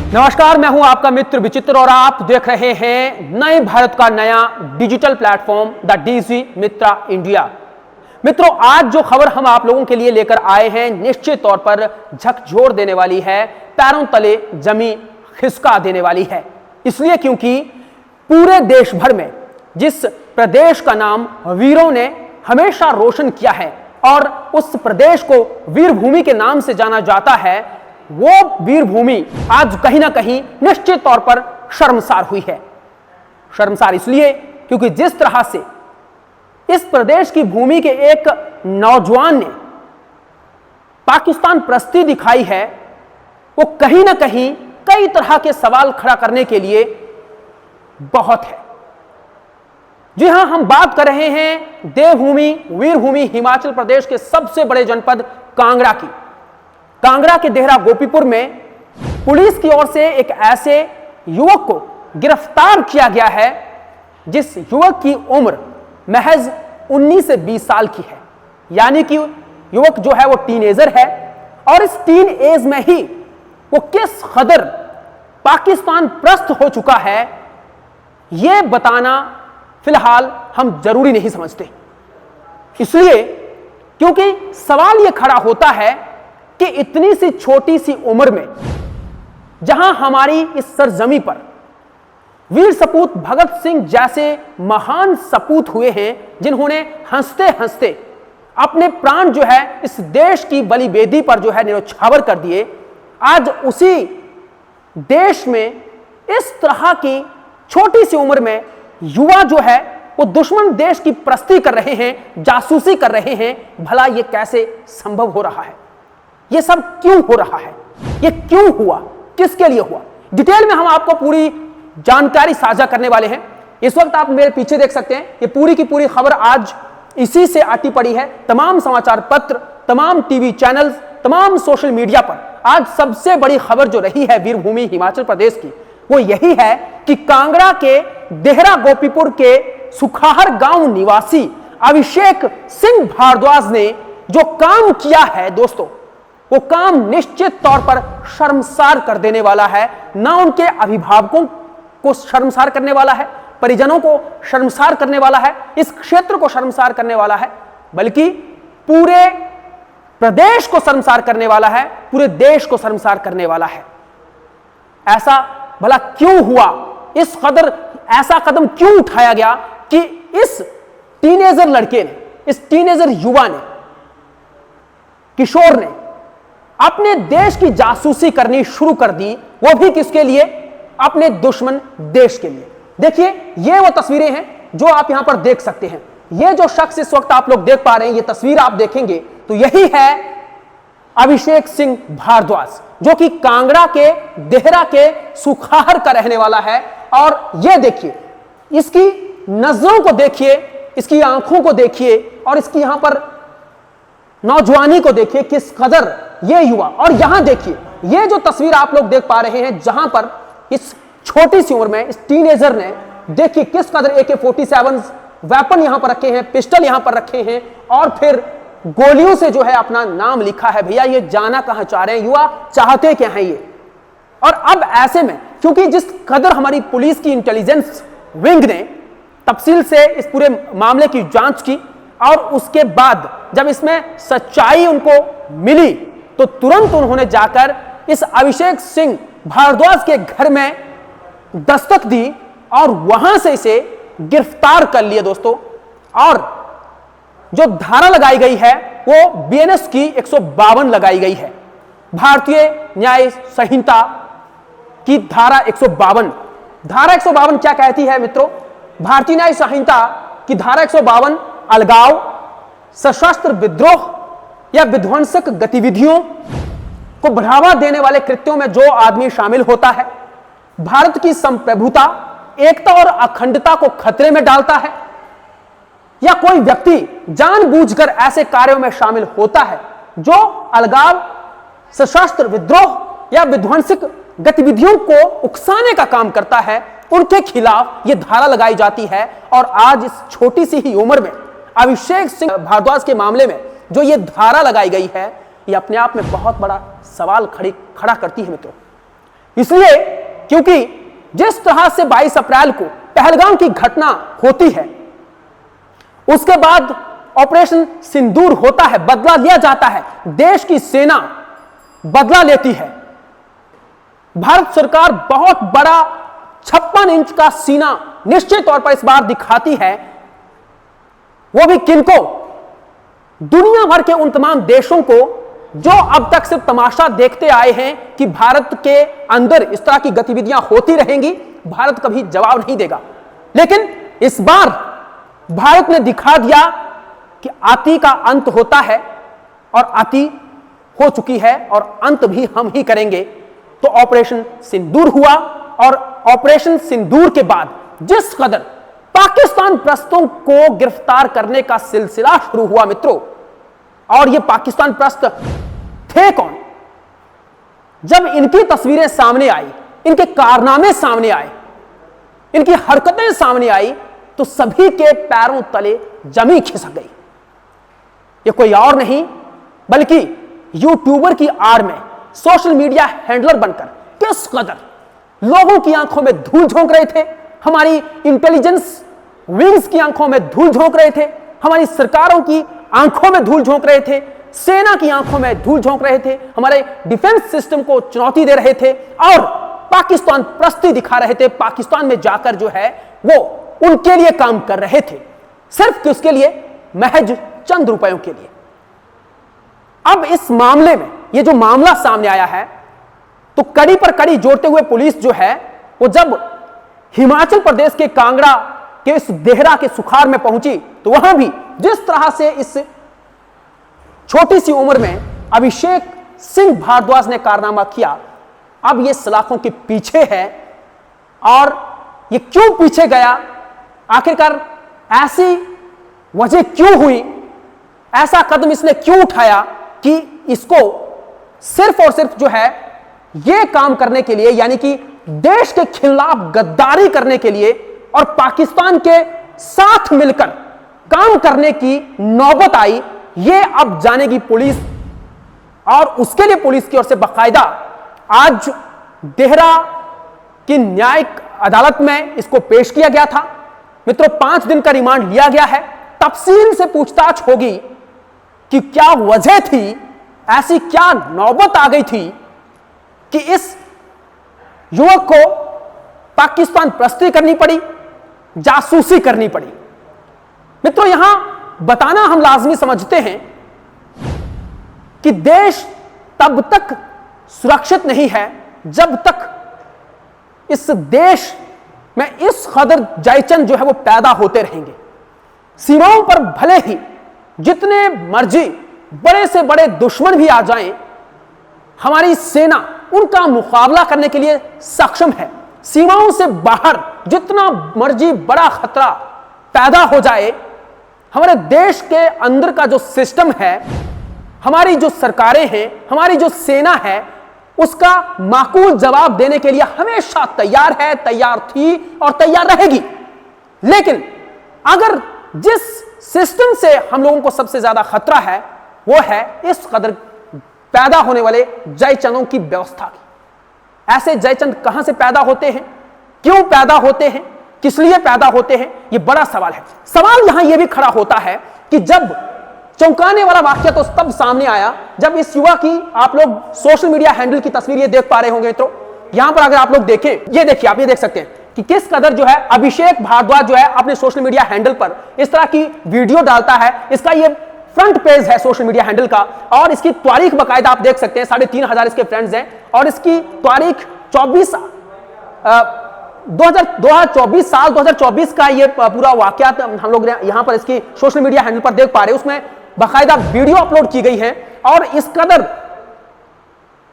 नमस्कार, मैं हूं आपका मित्र विचित्र और आप देख रहे हैं नए भारत का नया digital platform the DG Mitra India. मित्रों, आज जो खबर हम आप लोगों के लिए लेकर आए हैं निश्चित तौर पर झकझोर देने वाली है, पैरों तले जमीन खिसका देने वाली है। इसलिए क्योंकि पूरे देश भर में जिस प्रदेश का नाम वीरों ने हमेशा रोशन किया है और उस प्रदेश को वीरभूमि के नाम से जाना जाता है, वो वीरभूमि आज कहीं ना कहीं निश्चित तौर पर शर्मसार हुई है। शर्मसार इसलिए क्योंकि जिस तरह से इस प्रदेश की भूमि के एक नौजवान ने पाकिस्तान प्रस्ती दिखाई है, वो कहीं ना कहीं कई तरह के सवाल खड़ा करने के लिए बहुत है। जी हां, हम बात कर रहे हैं देवभूमि वीरभूमि हिमाचल प्रदेश के सबसे बड़े जनपद कांगड़ा की। कांगड़ा के देहरा गोपीपुर में पुलिस की ओर से एक ऐसे युवक को गिरफ्तार किया गया है जिस युवक की उम्र महज 19 से 20 साल की है। यानी कि युवक जो है वो टीनेजर है और इस टीन एज में ही वो किस कदर पाकिस्तान प्रस्त हो चुका है, यह बताना फिलहाल हम जरूरी नहीं समझते। इसलिए क्योंकि सवाल यह खड़ा होता है कि इतनी सी छोटी सी उम्र में जहां हमारी इस सरजमी पर वीर सपूत भगत सिंह जैसे महान सपूत हुए हैं, जिन्होंने हंसते हंसते अपने प्राण जो है इस देश की बलिवेदी पर जो है न्यौछावर कर दिए, आज उसी देश में इस तरह की छोटी सी उम्र में युवा जो है वो दुश्मन देश की प्रस्ती कर रहे हैं, जासूसी कर रहे हैं। भला यह कैसे संभव हो रहा है? यह सब क्यों हो रहा है? यह क्यों हुआ? किसके लिए हुआ? डिटेल में हम आपको पूरी जानकारी साझा करने वाले हैं। इस वक्त आप मेरे पीछे देख सकते हैं, ये पूरी की पूरी खबर आज इसी से आती पड़ी है। तमाम समाचार पत्र, तमाम टीवी चैनल्स, तमाम सोशल मीडिया पर आज सबसे बड़ी खबर जो रही है वीरभूमि हिमाचल प्रदेश की, वो यही है कि कांगड़ा के देहरा गोपीपुर के सुखाहर गांव निवासी अभिषेक सिंह भारद्वाज ने जो काम किया है दोस्तों, वो काम निश्चित तौर पर शर्मसार कर देने वाला है। ना उनके अभिभावकों को शर्मसार करने वाला है, परिजनों को शर्मसार करने वाला है, इस क्षेत्र को शर्मसार करने वाला है, बल्कि पूरे प्रदेश को शर्मसार करने वाला है, पूरे देश को शर्मसार करने वाला है। ऐसा भला क्यों हुआ? इस कदर ऐसा कदम क्यों उठाया गया कि इस टीनेजर लड़के ने, इस टीनेजर युवा ने, किशोर ने अपने देश की जासूसी करनी शुरू कर दी, वो भी किसके लिए? अपने दुश्मन देश के लिए। देखिए, ये वो तस्वीरें हैं जो आप यहां पर देख सकते हैं। ये जो शख्स इस वक्त आप लोग देख पा रहे हैं, ये तस्वीर आप देखेंगे तो यही है अभिषेक सिंह भारद्वाज, जो कि कांगड़ा के देहरा के सुखाहर का रहने वाला है। और ये देखिए, इसकी नजरों को देखिए, इसकी आंखों को देखिए और इसकी यहां पर नौजवानी को देखिए, किस कदर ये युवा। और यहां देखिए, ये जो तस्वीर आप लोग देख पा रहे हैं, जहां पर इस छोटी सी उम्र में इस टीनेजर ने, देखिए किस कदर AK-47 वेपन यहां पर रखे हैं, पिस्टल यहां पर रखे हैं और फिर गोलियों से जो है अपना नाम लिखा है। भैया, ये जाना कहां चाह रहे हैं? युवा चाहते क्या हैं ये? और अब ऐसे में क्योंकि जिस कदर हमारी पुलिस की इंटेलिजेंस विंग ने तफसील से इस पूरे मामले की जांच की और उसके बाद जब इसमें सच्चाई उनको मिली तो तुरंत उन्होंने जाकर इस अभिषेक सिंह भारद्वाज के घर में दस्तक दी और वहां से इसे गिरफ्तार कर लिया दोस्तों। और जो धारा लगाई गई है वो BNS की 152 लगाई गई है, भारतीय न्याय संहिता की धारा 152। धारा 152 क्या कहती है मित्रों? भारतीय न्याय संहिता की धारा 152 अलगाव, सशस्त्र विद्रोह या विध्वंसक गतिविधियों को बढ़ावा देने वाले कृत्यों में जो आदमी शामिल होता है, भारत की संप्रभुता, एकता और अखंडता को खतरे में डालता है, या कोई व्यक्ति जानबूझकर ऐसे कार्यों में शामिल होता है जो अलगाव, सशस्त्र विद्रोह या विध्वंसक गतिविधियों को उकसाने का काम करता है, उनके खिलाफ यह धारा लगाई जाती है। और आज इस छोटी सी ही उम्र में अभिषेक सिंह भारद्वाज के मामले में जो ये धारा लगाई गई है, ये अपने आप में बहुत बड़ा सवाल खड़ा करती है मित्रों। इसलिए क्योंकि जिस तरह से 22 अप्रैल को पहलगाम की घटना होती है, उसके बाद ऑपरेशन सिंदूर होता है, बदला लिया जाता है, देश की सेना बदला लेती है। भारत सरकार बहुत बड़ा 56 इंच का सीना निश्चित तौर पर इस बार दिखाती है। वो भी किनको? दुनिया भर के उन तमाम देशों को जो अब तक सिर्फ तमाशा देखते आए हैं कि भारत के अंदर इस तरह की गतिविधियां होती रहेंगी, भारत कभी जवाब नहीं देगा। लेकिन इस बार भारत ने दिखा दिया कि आती का अंत होता है, और आती हो चुकी है और अंत भी हम ही करेंगे। तो ऑपरेशन सिंदूर हुआ, और ऑपरेशन सिंदूर के बाद जिस कदर पाकिस्तान प्रस्तों को गिरफ्तार करने का सिलसिला शुरू हुआ मित्रों, और ये पाकिस्तान प्रस्त थे कौन? जब इनकी तस्वीरें सामने आई, इनके कारनामे सामने आए, इनकी हरकतें सामने आई, तो सभी के पैरों तले जमीन खिसक गई। ये कोई और नहीं बल्कि यूट्यूबर की आड़ में सोशल मीडिया हैंडलर बनकर किस कदर लोगों की आंखों में धूल झोंक रहे थे, हमारी इंटेलिजेंस विंग्स की आंखों में धूल झोंक रहे थे, हमारी सरकारों की आंखों में धूल झोंक रहे थे, सेना की आंखों में धूल झोंक रहे थे, हमारे डिफेंस सिस्टम को चुनौती दे रहे थे, और पाकिस्तान प्रस्ती दिखा रहे थे। पाकिस्तान में जाकर जो है वो उनके लिए काम कर रहे थे, सिर्फ किसके लिए? महज चंद रुपयों के लिए। अब इस मामले में ये जो मामला सामने आया है, तो कड़ी पर कड़ी जोड़ते हुए पुलिस जो है वो जब हिमाचल प्रदेश के कांगड़ा के इस देहरा के सुखार में पहुंची, तो वहां भी जिस तरह से इस छोटी सी उम्र में अभिषेक सिंह भारद्वाज ने कारनामा किया, अब ये सलाखों के पीछे है। और ये क्यों पीछे गया, आखिरकार ऐसी वजह क्यों हुई, ऐसा कदम इसने क्यों उठाया कि इसको सिर्फ और सिर्फ जो है ये काम करने के लिए, यानी कि देश के खिलाफ गद्दारी करने के लिए और पाकिस्तान के साथ मिलकर काम करने की नौबत आई, ये अब जानेगी पुलिस। और उसके लिए पुलिस की ओर से बाकायदा आज देहरा की न्यायिक अदालत में इसको पेश किया गया था। मित्रों, 5 दिन का रिमांड लिया गया है। तफसील से पूछताछ होगी कि क्या वजह थी, ऐसी क्या नौबत आ गई थी कि इस युवक को पाकिस्तान प्रस्ती करनी पड़ी, जासूसी करनी पड़ी। मित्रों, यहां बताना हम लाजमी समझते हैं कि देश तब तक सुरक्षित नहीं है जब तक इस देश में इस कदर जयचंद जो है वो पैदा होते रहेंगे। सीमाओं पर भले ही जितने मर्जी बड़े से बड़े दुश्मन भी आ जाएं, हमारी सेना उनका मुकाबला करने के लिए सक्षम है। सीमाओं से बाहर जितना मर्जी बड़ा खतरा पैदा हो जाए, हमारे देश के अंदर का जो सिस्टम है, हमारी जो सरकारें हैं, हमारी जो सेना है, उसका माकूल जवाब देने के लिए हमेशा तैयार है, तैयार थी और तैयार रहेगी। लेकिन अगर जिस सिस्टम से हम लोगों को सबसे ज्यादा खतरा है, वो है इस कदर पैदा होने वाले जयचंदों की व्यवस्था की। ऐसे जयचंद कहां से पैदा होते हैं, क्यों पैदा होते हैं, किस लिए पैदा होते हैं, यह बड़ा सवाल है। सवाल यहां यह भी खड़ा होता है कि जब चौंकाने वाला वाक्य तो तब सामने आया जब इस युवा की, आप लोग सोशल मीडिया हैंडल की तस्वीर ये देख पा रहे होंगे, तो यहां पर अगर आप लोग देखें, ये देखिए, आप ये देख सकते हैं कि किस कदर जो है अभिषेक भारद्वाज जो है अपने सोशल मीडिया हैंडल पर इस तरह की वीडियो डालता है। इसका ये फ्रंट पेज है सोशल मीडिया हैंडल का, और इसकी तारीख बाकायदा आप देख सकते हैं, 3,500 इसके फ्रेंड्स हैं, और इसकी तारीख 2024 साल 2024 का ये पूरा वाकयात हम लोग यहां पर इसकी सोशल मीडिया हैंडल पर देख पा रहे हैं। उसमें बाकायदा वीडियो अपलोड की गई है, और इस कदर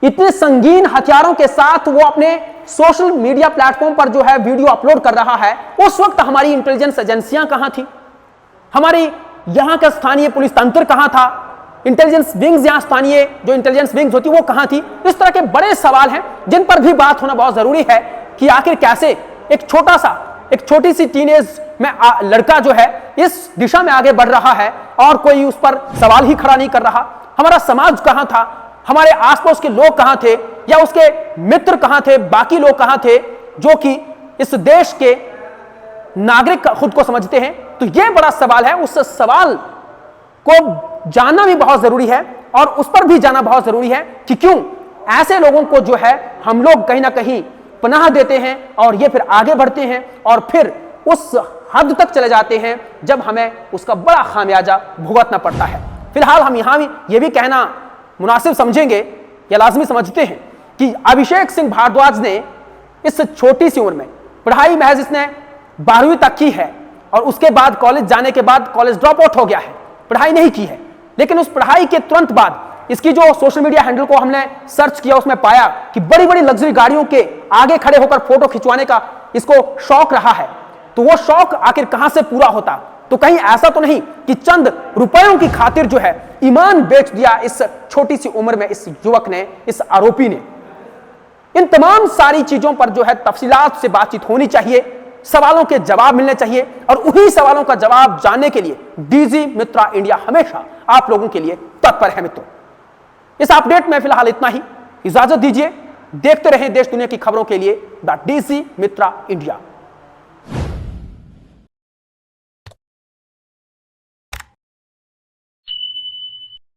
इतने संगीन हथियारों के साथ वो अपने सोशल मीडिया प्लेटफॉर्म पर जो है वीडियो अपलोड कर रहा है। उस वक्त हमारी इंटेलिजेंस एजेंसियां कहां थी, हमारी यहां का स्थानीय पुलिस तंत्र कहां था, इंटेलिजेंस विंग्स, यहां स्थानीय जो इंटेलिजेंस विंग्स होती वो कहां थी। इस तरह के बड़े सवाल हैं जिन पर भी बात होना बहुत जरूरी है कि आखिर कैसे एक छोटी सी टीनेज में लड़का जो है इस दिशा में आगे बढ़ रहा है और कोई उस पर सवाल ही खड़ा नहीं कर रहा। हमारा समाज कहां था, हमारे आसपास के लोग कहां थे, या उसके मित्र कहां थे, बाकी लोग कहां थे जो कि इस देश के नागरिक खुद को समझते हैं? तो यह बड़ा सवाल है। उस सवाल को जानना भी बहुत जरूरी है और उस पर भी जाना बहुत जरूरी है कि क्यों ऐसे लोगों को जो है हम लोग कहीं ना कहीं पनाह देते हैं और ये फिर आगे बढ़ते हैं और फिर उस हद तक चले जाते हैं जब हमें उसका बड़ा खामियाजा भुगतना पड़ता है। फिलहाल हम यहां भी ये भी कहना मुनासिब समझेंगे या लाजमी समझते हैं कि अभिषेक सिंह भारद्वाज ने इस छोटी सी उम्र में पढ़ाई महज इसने 12वीं तक की है और उसके बाद कॉलेज जाने के बाद कॉलेज ड्रॉप आउट हो गया है, पढ़ाई नहीं की है। लेकिन उस पढ़ाई के तुरंत बाद इसकी जो सोशल मीडिया हैंडल को हमने सर्च किया उसमें पाया कि बड़ी बड़ी लग्जरी गाड़ियों के आगे खड़े होकर फोटो खिंचवाने का इसको शौक रहा है। तो वो शौक आखिर कहां से पूरा होता? तो कहीं ऐसा तो नहीं कि चंद रुपयों की खातिर जो है ईमान बेच दिया इस छोटी सी उम्र में इस युवक ने, इस आरोपी ने? इन तमाम सारी चीजों पर जो है तफसीलात से बातचीत होनी चाहिए, सवालों के जवाब मिलने चाहिए और उन्हीं सवालों का जवाब जानने के लिए डीजी मित्रा इंडिया हमेशा आप लोगों के लिए तत्पर है। मित्रों, इस अपडेट में फिलहाल इतना ही। इजाजत दीजिए, देखते रहें देश दुनिया की खबरों के लिए द डीजी मित्रा इंडिया।